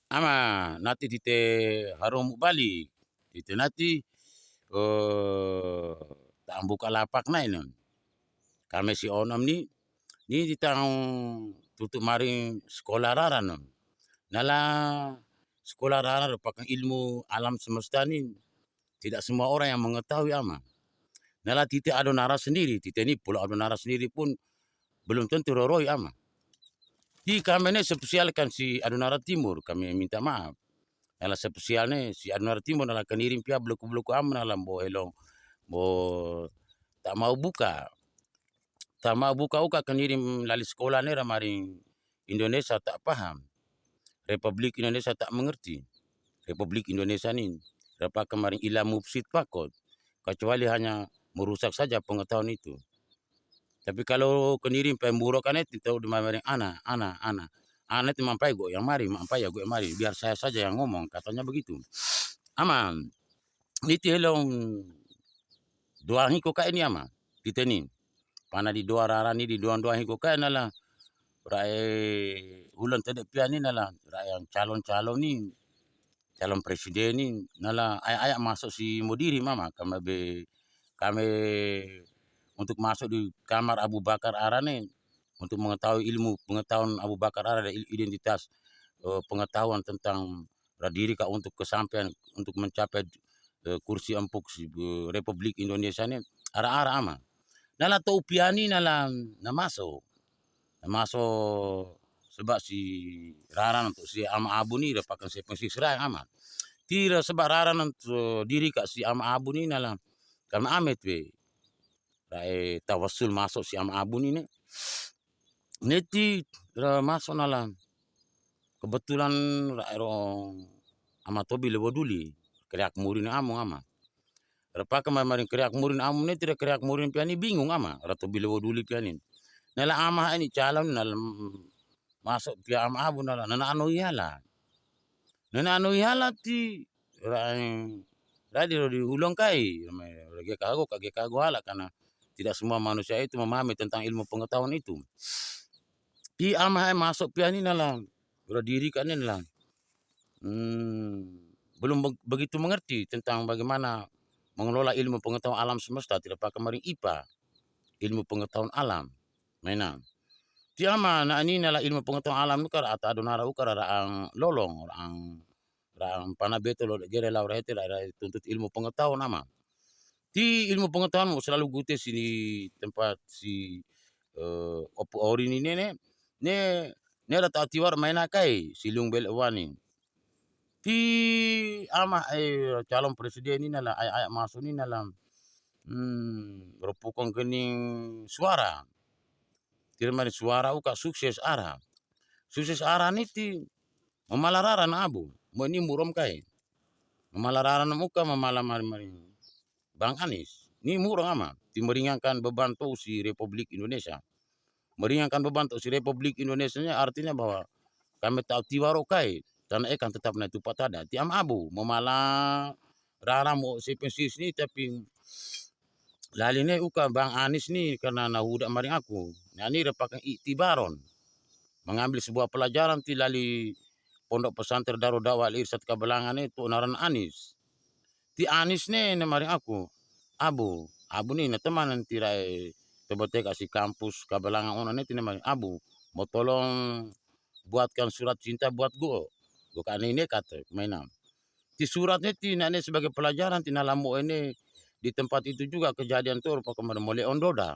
ama nati tite harum bali ite nati taang Bukalapak na ino. Kami si onom ni ditang tutu maring sekolah rara no. Nala sekolah rara merupakan ilmu alam semesta ni tidak semua orang yang mengetahui ama. Nala tite Adonara sendiri, tite ni Pulau Adonara sendiri pun belum tentu roroi ama. Di kami ini spesialkan si Adonara Timur, kami minta maaf. Nala spesialnya si Adonara Timur nala kenirim pia bloku-bloku am nalam bo elong bo tak mau buka. Tak mau buka uka kenirim lali sekolah ni maring Indonesia tak paham. Republik Indonesia tak mengerti. Republik Indonesia ni dapat kemarin ilah mufsid pakot. Kecuali hanya merusak saja pengetahuan itu. Tapi kalau kenirim pemburukan itu tahu di maring ana. Ana itu mampai go yang mari, mampai ya go yang mari. Biar saya saja yang ngomong, katanya begitu. Aman. Itu helong doa hiko ka ini ama. Kita ni. Pana di doa rara ni di doa hiko ka nala. Rae ulan tadi pian ni nala. Rae yang calon-calon ni. Calon presiden ni nala ayak masuk si Modiri mama. Kami untuk masuk di kamar Abu Bakar Ara nih untuk mengetahui ilmu pengetahuan Abu Bakar Ara dan identitas pengetahuan tentang diri kak untuk kesampaian untuk mencapai kursi empuk Republik Indonesia ini ara-ara ama. Nala tau piani nala masuk sebab si raran untuk si ama abu ni dapatkan si serai ama. Tira sebab raran untuk diri kak si ama abu ni nala karena amet we. Rae tawasul masuk si ama abu ni neti masuk nala kebetulan rae rong ama tobi lebo duli kriak murin amu ama rapa kemarin kriak murin amu ne tidak kriak murin piani bingung ama rato lebo duli pianin nala ama ini calon nala masuk pia ama abu nala nana anu ihala ti rae di ulong kai kage kago hala karena tidak semua manusia itu memahami tentang ilmu pengetahuan itu. Di ama masuk piani nala diri kan nala belum begitu mengerti tentang bagaimana mengelola ilmu pengetahuan alam semesta tidak pakai kemarin IPA ilmu pengetahuan alam mainan ti ama na ini nala ilmu pengetahuan alam nukar atau adonara ukar raang lolong raang panabeto lo gere laura itu tuntut ilmu pengetahuan ama ti ilmu pengetahuan selalu gute sini tempat si opu ori ni ne rata tiwar maina kai silung bel wani ti ama calon presiden ini nala ayak masuk ni nala berpukong kening suara tirmani suara uka sukses ara niti memalararan abu meni murom kai memalararan muka memala mari Bang Anies ni murang ama ti meringankan beban to si Republik Indonesia meringankan beban to si Republik Indonesia artinya bahwa kami tahu tiwaro kai tanah kan tetap na tupat ada ti am abu memala rara mo si pensis ni tapi lali ne uka Bang Anies ni karena nahuda maring aku nah ni repakan iktibaron mengambil sebuah pelajaran ti lali pondok pesantren Darul Dawah Irsat Kabelangan itu naran Anies ti Anies ne maring aku abu ni na teman nanti rai tebote kasih kampus Kabelangan ona neti maring abu mau tolong buatkan surat cinta buat gue kan ini kata mainan ti surat neti nane sebagai pelajaran ti nalamu ini di tempat itu juga kejadian tuh kemarin mau Leon Doda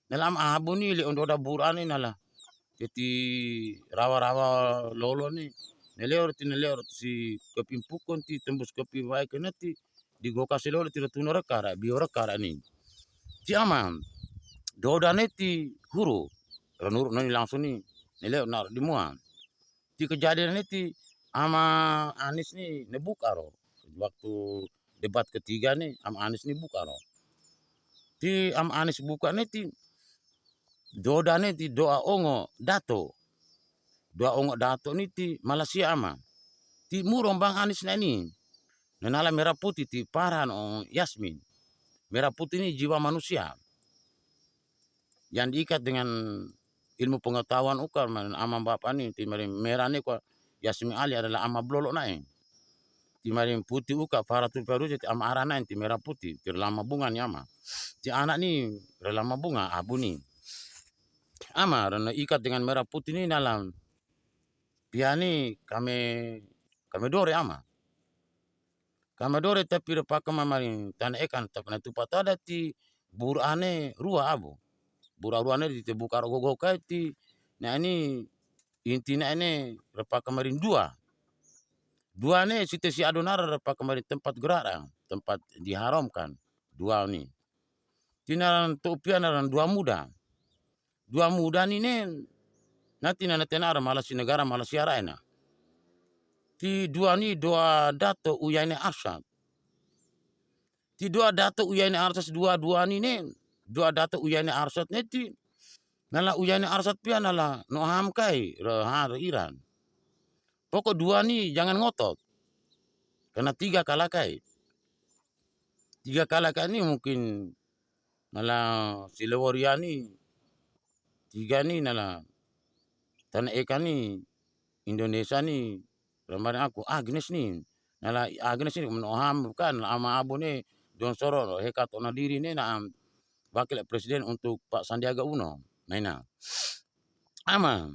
dalam abu ni Leon Doda burane nala jadi rawa-rawa lolo ni neleor si kepimpukon ti tembus kepi wae kena ti di gokasi lolo ti tunu rekara bio rekara ni ti aman Doda neti huru ranur nani langsung ni neleor nar di muan ti kejadian neti ama Anies ni nebuka ro waktu debat ketiga nih am Anies ni buka ro ti am Anies buka neti Doda neti doa ongo dato niti Malaysia ama ti murong Bang Anies na ini nenala merah putih ti paran Yasmin merah putih ini jiwa manusia yang diikat dengan ilmu pengetahuan ukar ama bapak ni ti merah ni kok Yasmin Ali adalah ama blolo nae. Ti maring putih uka Faratul Feruzi ti ama arana ti merah putih ti lama bunga ni ama. Ti anak ni lama bunga abu ni. Ama rena ikat dengan merah putih ni dalam piani kame dore ama. Kame dore tapi repaka mamaring tanah ekan tapi na tupa tada ti buru ane rua abu. Buru rua ane di buka rogo kai ti na ini intina ene repaka maring dua. Dua ne site si adonara repaka maring tempat gerarang, tempat diharamkan. Dua ni. Tinaran to pianaran dua muda. Dua muda ni ne nanti nana tenara malah si negara malah siara ena. Ti dua ni dua dato uyane arsat. Ti dua dato uyane arsat dua ni ne. Dua dato uyane arsat ne ti nala uyane arsat pia nala no ham kai re Iran. Pokok dua ni jangan ngotot. Karena tiga kalakai. Tiga kalakai ni mungkin nala si Leworia ni tiga ni nala tanah eka ni Indonesia ni kemarin aku Agnes ni nala Agnes ni menoham kan ama abu ni John Soro hekat ona diri ni na wakil presiden untuk Pak Sandiaga Uno naina ama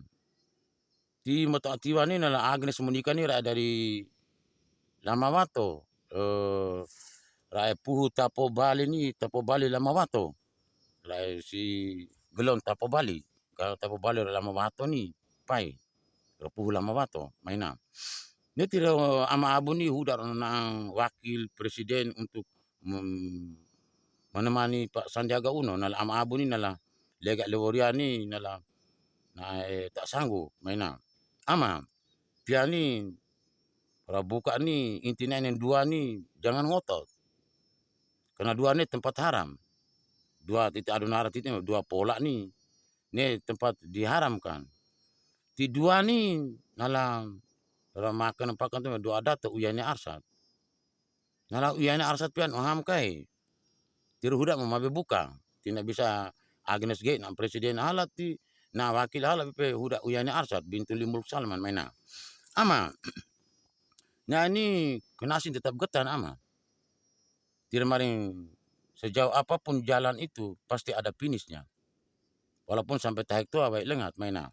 ti moto atiwa ni nala Agnes menikah ni dari Lamawato rae puhu tapo Bali ni tapo Bali Lamawato rae si gelon tapo Bali kalau tapo Bali Lamawato ni pai puhu Lamawato maina ini tidak ama abu ni hudar nang wakil presiden untuk menemani Pak Sandiaga Uno nala ama abu ni nala lega Leworia ni nala na tak sanggup maina ama pia ni buka ni intinya yang dua ni jangan ngotot karena dua ni tempat haram dua titik adonara titik dua pola ni tempat diharamkan ti dua ni nala makan pakan tu dua dato uyane arsat nala uyane arsat pian oham kai tiru huda mamabe buka tidak bisa Agnes G na presiden halat ti na wakil halat pe huda uyane arsat bintu Limulk Salman maina ama nah ini kenasin tetap getan ama tidak maring sejauh apapun jalan itu pasti ada finishnya walaupun sampai tahek tua baik lengat maina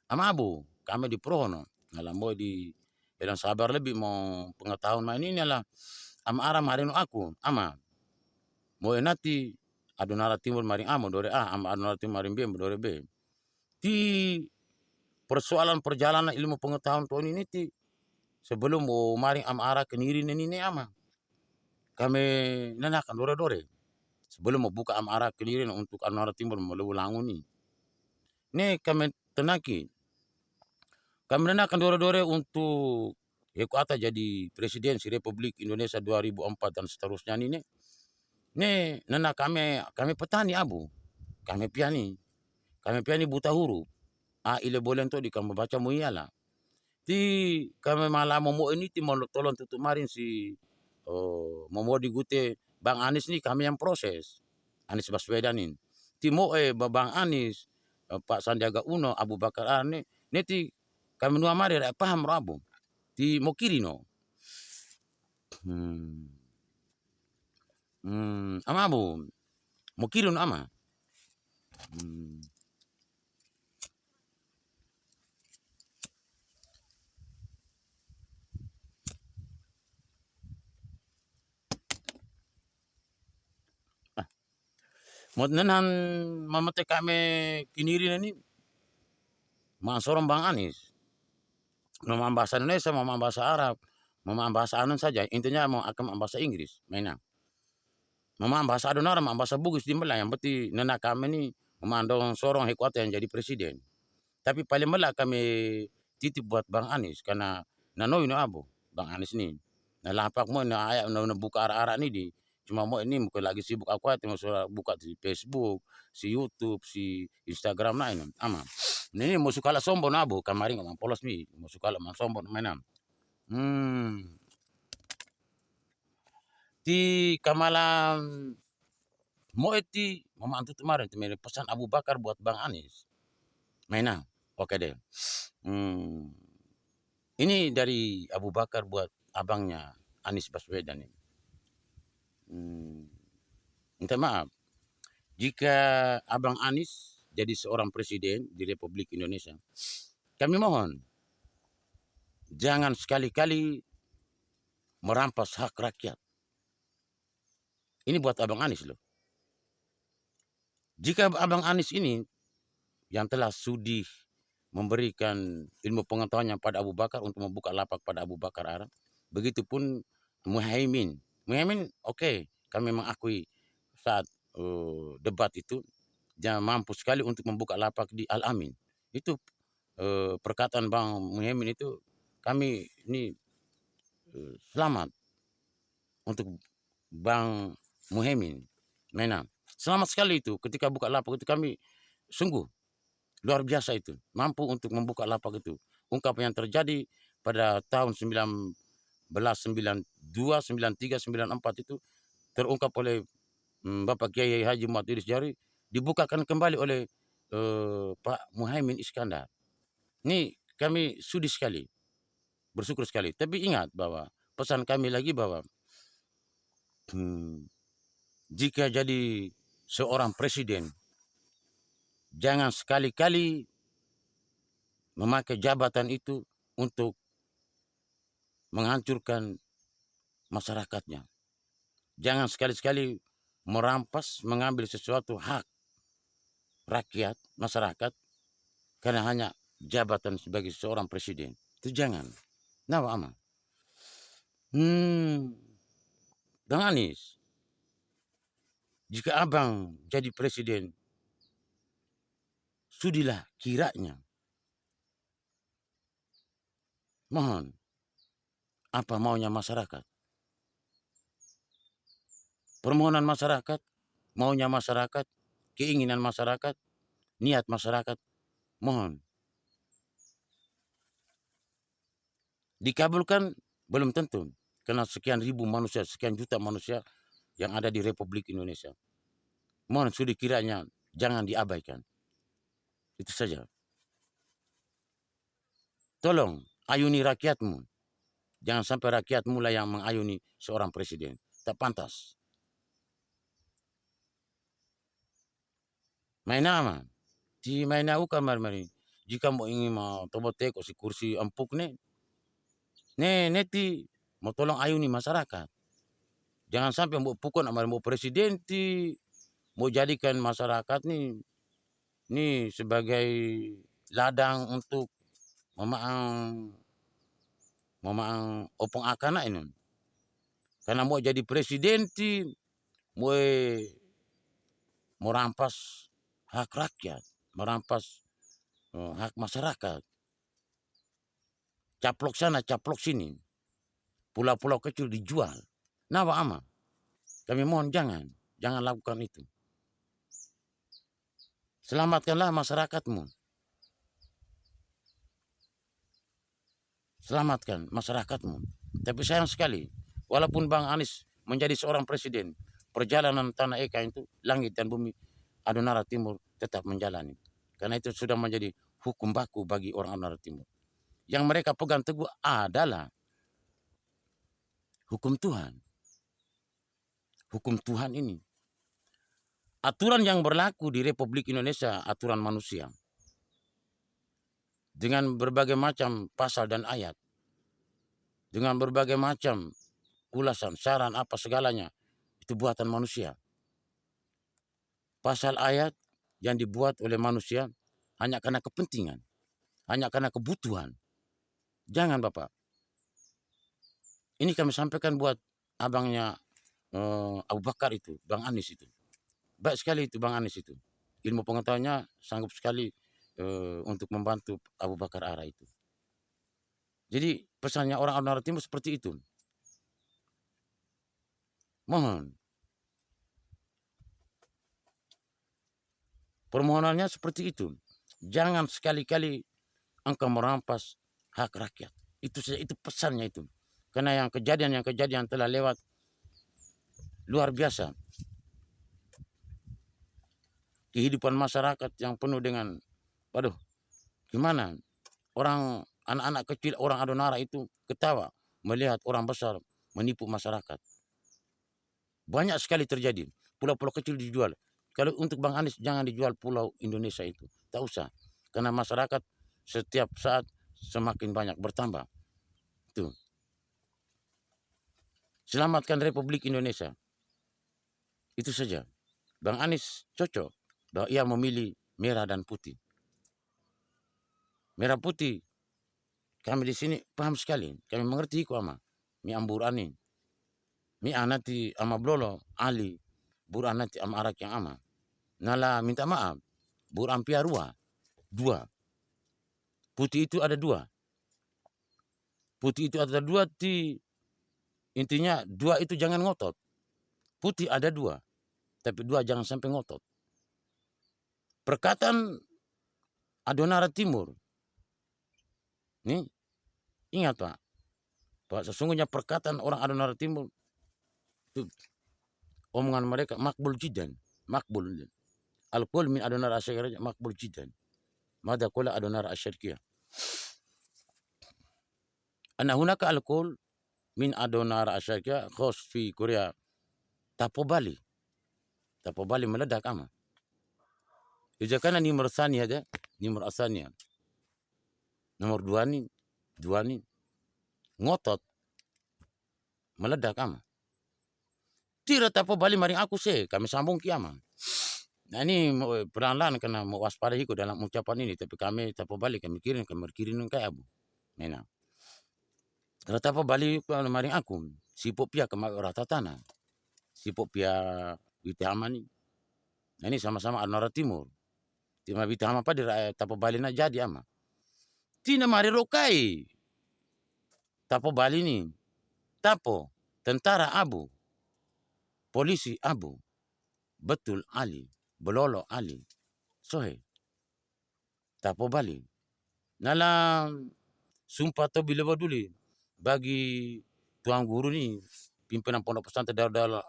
ama abu kami di Prohono ngalam boy di dan sabar lebih mau pengetahuan main ini lah ama ara marino aku ama mau nanti adonara timur maring amo dore ama adonara timur maring b dore b ti persoalan perjalanan ilmu pengetahuan tuan ini ti sebelum mau maring ama ara keniri ini ama kami nenakan dore sebelum mau buka ama ara keniri untuk adonara timur mau langu ni kami tenaki kami nenakan dore untuk Eko Atta jadi presiden si Republik Indonesia 2004 dan seterusnya ini nena kami petani abu kami piani buta huruf ile boleh to di kami baca mo iyalah ti kami malah momo ini ti mau tolong tutup marin si momo di gute Bang Anies ni kami yang proses Anies Baswedan ini ti mo Bang Anies Pak Sandiaga Uno Abu Bakar Ane ti kami nua mari paham rabu ti mo kiri no ama abu mo kiri no ama mo nenan mamate kami kiniri ni sorong Bang Anies mau bahasa Indonesia mau bahasa Arab mau bahasa anon saja intinya mau akan bahasa Inggris mainan mama bahasa adonara mau bahasa Bugis di Mela yang berarti nenek kami ni memandang sorong Eko Atta yang jadi presiden tapi paling Mela kami titip buat Bang Anies karena nanoi no abu Bang Anies ni nah lapak mo na ayak na buka arah-arah ni di cuma mo ini mungkin lagi sibuk aku aja mau buka di Facebook si YouTube si Instagram lain ama ini mau suka lah sombong abu kemarin ngomong polos mi mau suka lah sombong mainan ti kamalam mo eti mama antu kemarin pesan Abu Bakar buat Bang Anies mainan oke deh Ini dari Abu Bakar buat abangnya Anies Baswedan ini. Minta maaf, jika Abang Anies jadi seorang presiden di Republik Indonesia, kami mohon jangan sekali-kali merampas hak rakyat. Ini buat Abang Anies loh. Jika Abang Anies ini yang telah sudi memberikan ilmu pengetahuannya pada Abu Bakar untuk membuka lapak pada Abu Bakar Arab, begitupun Muhaimin. Muhaimin oke, kami mengakui saat debat itu dia mampu sekali untuk membuka lapak di Al-Amin. Itu perkataan Bang Muhaimin itu kami ini selamat untuk Bang Muhaimin. Memang selamat sekali itu ketika buka lapak itu, kami sungguh luar biasa itu, mampu untuk membuka lapak itu. Ungkapan yang terjadi pada tahun 1992, 93, 94 itu terungkap oleh Bapak Kiai Haji Muhammad Idris Jari, dibukakan kembali oleh Pak Muhaimin Iskandar. Ini kami sudi sekali, bersyukur sekali. Tapi ingat bahwa pesan kami lagi bahwa jika jadi seorang presiden, jangan sekali-kali memakai jabatan itu untuk menghancurkan masyarakatnya. Jangan sekali-sekali merampas, mengambil sesuatu hak rakyat, masyarakat, karena hanya jabatan sebagai seorang presiden. Itu jangan. Nah, aman. Bang Anies, jika abang jadi presiden, sudilah kiranya. Mohon, apa maunya masyarakat? Permohonan masyarakat, maunya masyarakat, keinginan masyarakat, niat masyarakat, mohon. Dikabulkan belum tentu, karena sekian ribu manusia, sekian juta manusia yang ada di Republik Indonesia. Mohon sudi kiranya jangan diabaikan. Itu saja. Tolong ayuni rakyatmu. Jangan sampai rakyatmu lah yang mengayuni seorang presiden. Tak pantas. Maina ama. Ti maina uka mari. Jika mau ingin mau tobotek o si kursi empuk ne neti mau tolong ayuni masyarakat. Jangan sampai mau pukul amar mau presiden ti mau jadikan masyarakat nih sebagai ladang untuk memaang opong akana ini. Karena mau jadi presiden ti mau rampas hak rakyat, merampas hak masyarakat. Caplok sana, caplok sini. Pulau-pulau kecil dijual. Nawa ama. Kami mohon jangan lakukan itu. Selamatkanlah masyarakat,mu. Selamatkan masyarakat,mu. Tapi sayang sekali, walaupun Bang Anies menjadi seorang presiden, perjalanan tanah Eka itu, langit dan bumi, Adonara Timur tetap menjalani. Karena itu sudah menjadi hukum baku bagi orang Adonara Timur. Yang mereka pegang teguh adalah hukum Tuhan. Hukum Tuhan ini. Aturan yang berlaku di Republik Indonesia, aturan manusia. Dengan berbagai macam pasal dan ayat. Dengan berbagai macam ulasan, saran, apa segalanya. Itu buatan manusia. Pasal ayat yang dibuat oleh manusia hanya karena kepentingan. Hanya karena kebutuhan. Jangan Bapak. Ini kami sampaikan buat abangnya Abu Bakar itu, Bang Anies itu. Baik sekali itu Bang Anies itu. Ilmu pengetahuannya sanggup sekali untuk membantu Abu Bakar Ara itu. Jadi pesannya orang Adonara Timur seperti itu. Mohon. Permohonannya seperti itu. Jangan sekali-kali engkau merampas hak rakyat. Itu saja, itu pesannya itu. Karena yang kejadian telah lewat luar biasa. Kehidupan masyarakat yang penuh dengan, waduh, gimana? Orang anak-anak kecil orang Adonara itu ketawa melihat orang besar menipu masyarakat. Banyak sekali terjadi. Pulau-pulau kecil dijual. Kalau untuk Bang Anies jangan dijual pulau Indonesia itu. Tak usah. Karena masyarakat setiap saat semakin banyak bertambah. Tuh. Selamatkan Republik Indonesia. Itu saja. Bang Anies cocok bahwa ia memilih merah dan putih. Merah putih. Kami di sini paham sekali. Kami mengerti kok ama. Mi ambur ani. Mi anati ama blolo ali. Bur anati ama arak yang ama. Nala minta maaf. Bur ampia rua. Dua. Putih itu ada dua. Putih itu ada dua. Intinya dua itu jangan ngotot. Putih ada dua. Tapi dua jangan sampai ngotot. Perkataan Adonara Timur. Nih, ingat Pak. Bahwa sesungguhnya perkataan orang Adonara Timur. Itu omongan mereka makbul jidan. Makbul. Al-Qul min Adonara Asyariyah makbul jidan. Mada kula Adonara Asyariyah. Ana hunaka al-Qul min Adonara Asyariyah khos fi Korea. Tapo Bali. Tapo Bali meledak ama. Ija kana nimor thaniya ada. Nimor asaniya. Nomor dua nih ngotot meledak ama. Tira tapo Bali maring aku kami sambung kiaman. Nah ini pelan-pelan karena mau waspada ikut dalam ucapan ini. Tapi kami tapo Bali kami kirim kayak abu. Nah, kalau tapo Bali maring aku. Sipok pia kemak rata tanah. Sipok pia Witama nih. Nah ini sama-sama Adonara Timur. Tima Witama apa di tapo Bali na jadi ama. Tina mari rokai. Tapo Bali nih. Tapo tentara abu. Polisi abu. Betul Ali. Belolo Ali. Sohe. Tapo Bali. Nala sumpah to bila dulu bagi tuan guru nih pimpinan pondok pesantren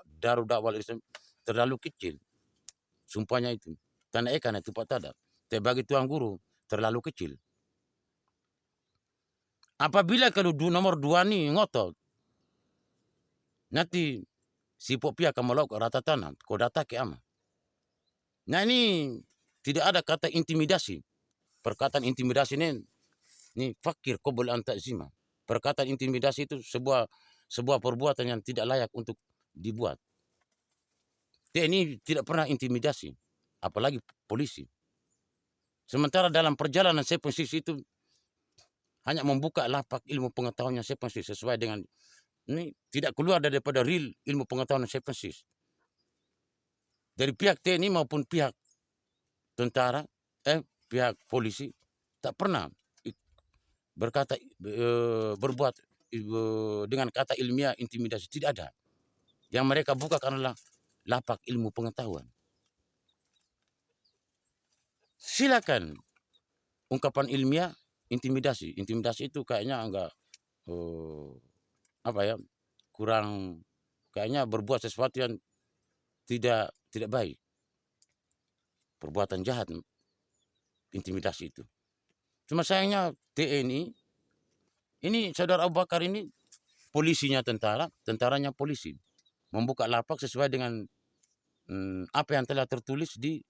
Darul Dakwah Islam terlalu kecil. Sumpahnya itu. Tanah ikan itu Pak Tada. Tapi bagi tuan guru terlalu kecil. Apabila kalau nomor dua nih ngotot. Nanti si Popia akan melakukan rata tanah. Kau data ke ama. Nah ini tidak ada kata intimidasi. Perkataan intimidasi ini fakir qobul an ta'zima. Perkataan intimidasi itu sebuah perbuatan yang tidak layak untuk dibuat. TNI tidak pernah intimidasi, apalagi polisi. Sementara dalam perjalanan saya posisi itu hanya membuka lapak ilmu pengetahuannya saya posisi sesuai dengan ini tidak keluar daripada real ilmu pengetahuan saya posisi. Dari pihak TNI maupun pihak tentara, pihak polisi tak pernah berkata berbuat dengan kata ilmiah intimidasi, tidak ada. Yang mereka buka adalah lapak ilmu pengetahuan. Silakan ungkapan ilmiah intimidasi. Intimidasi itu kayaknya enggak kurang kayaknya berbuat sesuatu yang tidak baik. Perbuatan jahat intimidasi itu. Cuma sayangnya TNI ini saudara Abu Bakar ini polisinya tentara, tentaranya polisi. Membuka lapak sesuai dengan apa yang telah tertulis di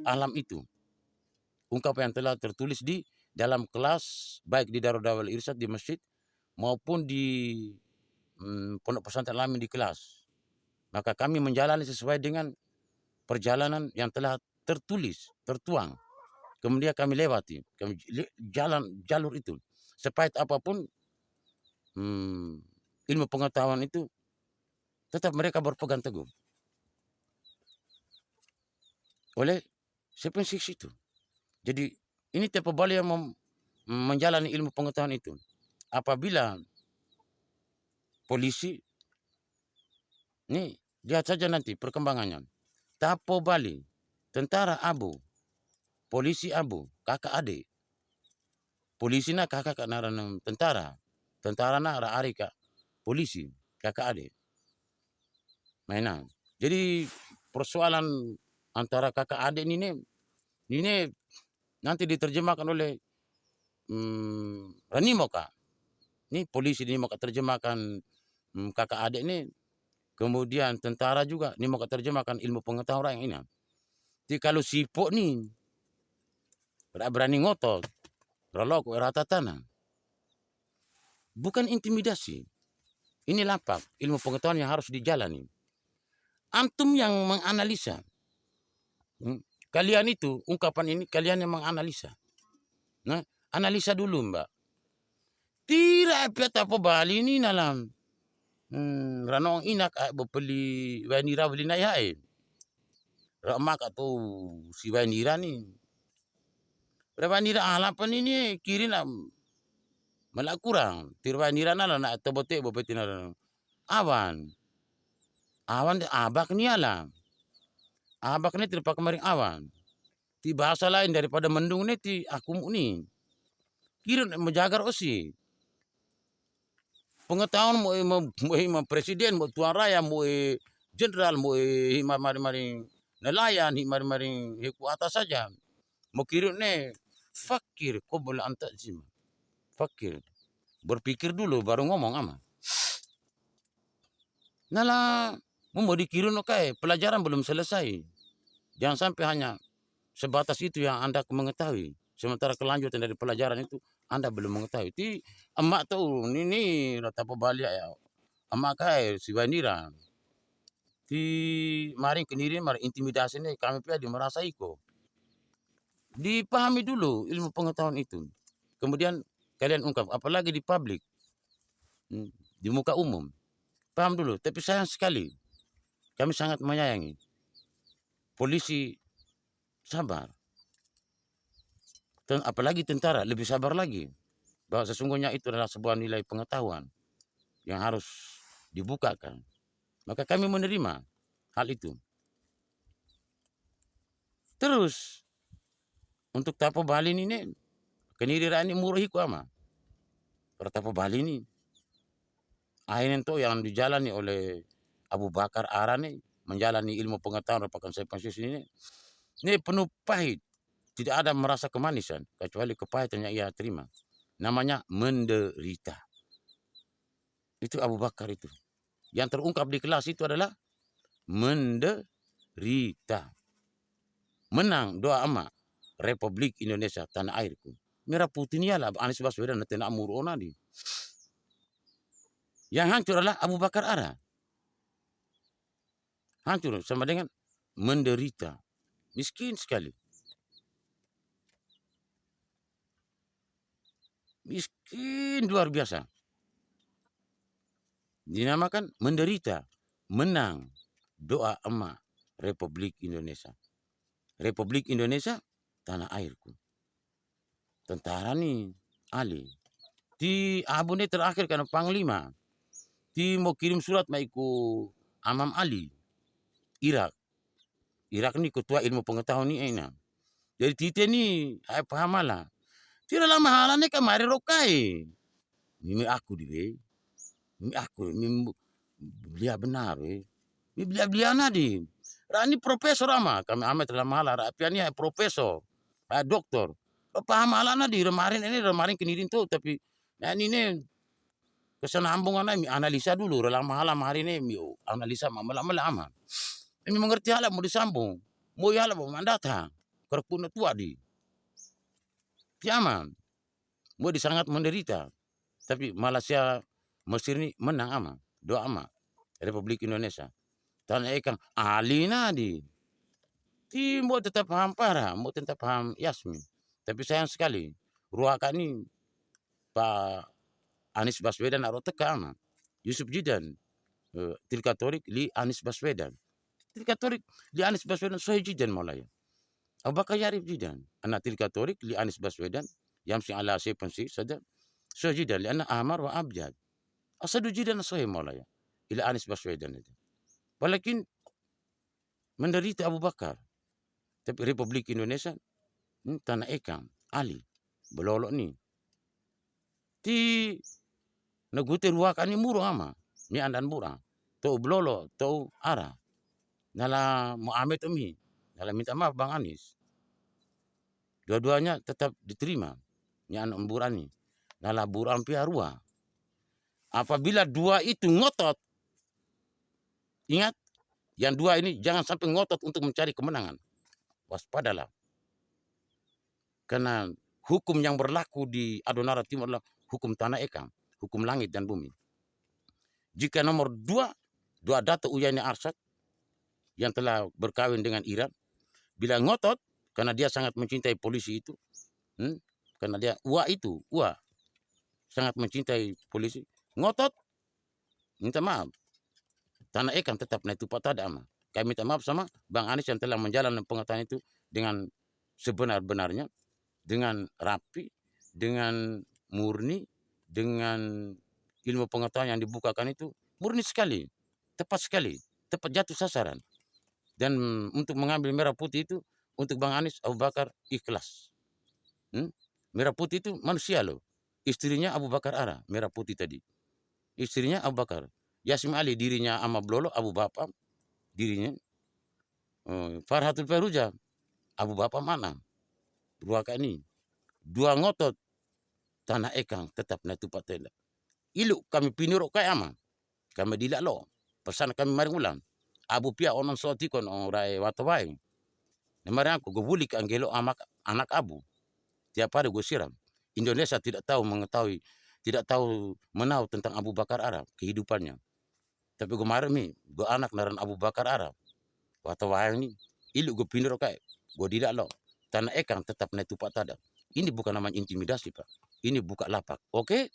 alam itu. Ungkapan yang telah tertulis di dalam kelas, baik di Darul Dakwah Irsyad di masjid, maupun di pondok pesantren lain di kelas. Maka kami menjalani sesuai dengan perjalanan yang telah tertulis, tertuang. Kemudian kami lewati, kami jalan jalur itu. Sepahit apapun ilmu pengetahuan itu tetap mereka berpegang teguh. Oleh spesifik itu. Jadi ini Tapo Bali yang menjalani ilmu pengetahuan itu. Apabila polisi, nih lihat saja nanti perkembangannya. Tapo Bali, tentara abu, polisi abu, kakak adik. Polisi na kakak naran tentara, tentara na arika, polisi kakak adik. Mainan. Jadi persoalan antara kakak adik ini nanti diterjemahkan oleh Ranimoka. Ini polisi ini mau terjemahkan kakak adik ini, kemudian tentara juga ini mau terjemahkan ilmu pengetahuan yang ini. Jadi kalau sipok nih berani ngotot, ralok rata tanah, bukan intimidasi. Ini lapak ilmu pengetahuan yang harus dijalani. Antum yang menganalisa. Kalian itu ungkapan ini kalian yang menganalisa. Nah, analisa dulu Mbak. Tidak apa Bali ini dalam ranong inak beli wanira beli nayain. Ramak atau si wanira nih. Wanira halapan ini kirin malah kurang. Tirwanira nala na tobote bopeti nala. Awan. Awan abak ni alam. Abak ni terpak kemarin awan. Ti bahasa lain daripada mendung ni ti aku ni. Kirin menjagar osi. Pengetahuan mau presiden, mau tuan raya, mau jenderal, mau mari-mari nelayan, mari-mari heku atas saja. Mau kirim ne fakir, kau boleh antak sih. Fakir. Berpikir dulu baru ngomong ama. Nala mau dikirim oke, pelajaran belum selesai. Jangan sampai hanya sebatas itu yang Anda mengetahui. Sementara kelanjutan dari pelajaran itu Anda belum mengetahui. Ti emak tuh ini rata pebalik ya. Emak kai si Wanira. Ti mari kendiri mari intimidasi ini kami pihak merasa iko. Dipahami dulu ilmu pengetahuan itu. Kemudian kalian ungkap, apalagi di publik, di muka umum. Paham dulu, tapi sayang sekali. Kami sangat menyayangi. Polisi sabar. Apalagi tentara lebih sabar lagi. Bahwa sesungguhnya itu adalah sebuah nilai pengetahuan yang harus dibukakan. Maka kami menerima hal itu. Terus untuk Tapo Bali ini keniriran ini murah iku ama. Para Tapo Bali ini akhirnya itu yang dijalani oleh Abu Bakar Ara nih menjalani ilmu pengetahuan merupakan spesies ini penuh pahit. Tidak ada merasa kemanisan kecuali kepahitan yang ia terima. Namanya menderita. Itu Abu Bakar itu. Yang terungkap di kelas itu adalah menderita. Menang doa ama Republik Indonesia tanah airku. Merah putih ni lah Anies Baswedan nanti nak murona di. Yang hancur adalah Abu Bakar Ara. Hancur sama dengan menderita. Miskin sekali. Miskin luar biasa. Dinamakan menderita. Menang doa emak Republik Indonesia. Republik Indonesia tanah airku. Tentara nih Ali. Di Abu ini terakhir kan Panglima. Di mau kirim surat maiku Amam Ali. Irak. Irak ni ketua ilmu pengetahuan ni enak. Jadi tite ni paham lah. Tidak lama halannya kemari rokai. Mimi aku di be. Mimi aku mimi belia benar we. Mimi belia nadi. Rani profesor ama kami amat dalam malah rapiannya profesor. Doktor. Paham ala nadi remarin kenirin tuh tapi nah ini kesenambungan mi analisa dulu dalam malam hari ini mi analisa malam ama. Ini mengerti hal mau disambung. Mau ya mau mandata. Kerpuna tua di. Tiaman. Mau disangat menderita. Tapi Malaysia Mesir ini menang ama. Doa ama. Republik Indonesia. Tanah ikan ahli nadi. Ti mau tetap paham parah. Mau tetap paham Yasmin. Tapi sayang sekali. Ruakan ini Pak Anies Baswedan atau teka ama. Yusuf Jidan. Tilkatorik li Anies Baswedan. Tilkatorik li Anies Baswedan sohi Jidan mulai. Abu Bakar Yarib Jidan. Anak Tilkatorik li Anies Baswedan. Yamsi ala sepensi saja. Sohi Jidan li anak Ahmar wa Abjad. Asadu Jidan sohi mulai. Ila Anies Baswedan itu. Walakin menderita Abu Bakar. Tapi Republik Indonesia tanah ikan Ali belolok ni. Ti negute ruakan ni murah ama. Ni andan murah. Tau belolok, tau arah. Nala Muhammad Umi. Nala minta maaf Bang Anies. Dua-duanya tetap diterima. ni anak burani. Nala buram pia rua. Apabila dua itu ngotot, ingat, yang dua ini jangan sampai ngotot untuk mencari kemenangan. Waspadalah. Karena hukum yang berlaku di Adonara Timur adalah hukum tanah ekang, hukum langit dan bumi. Jika nomor dua Dato' Uyani Arsad yang telah berkawin dengan Iran, bila ngotot karena dia sangat mencintai polisi itu, karena dia Ua sangat mencintai polisi, ngotot, minta maaf. Tanah ekang tetap naik tupat tada ama. Kami minta maaf sama Bang Anies yang telah menjalankan pengetahuan itu dengan sebenar-benarnya, dengan rapi, dengan murni, dengan ilmu pengetahuan yang dibukakan itu murni sekali, tepat jatuh sasaran. Dan untuk mengambil merah putih itu untuk Bang Anies Abu Bakar ikhlas. Merah putih itu manusia loh. Istrinya Abu Bakar Ara, merah putih tadi. Istrinya Abu Bakar. Yasim Ali dirinya ama Blolo, Abu Bapa dirinya. Farhatul Feruja, Abu Bapa mana? Dua ini. Dua ngotot tanah ekang tetap na tupat tela. Ilu kami pinurok kay ama. Kami dila lo. Pesan kami mari ulang. Abu pia onon soti kon rai watawai. Namari aku gobulik anggelo anak abu. Tiap hari gue siram. Indonesia tidak tahu menahu tentang Abu Bakar Arab, kehidupannya. Tapi kemarin nih, gue anak naran Abu Bakar Arab. Watawai ini, ilu gue pinur kayak, gue tidak lo. Tanah ekang tetap naik tupak tada. Ini bukan namanya intimidasi, Pak. Ini buka lapak. Oke?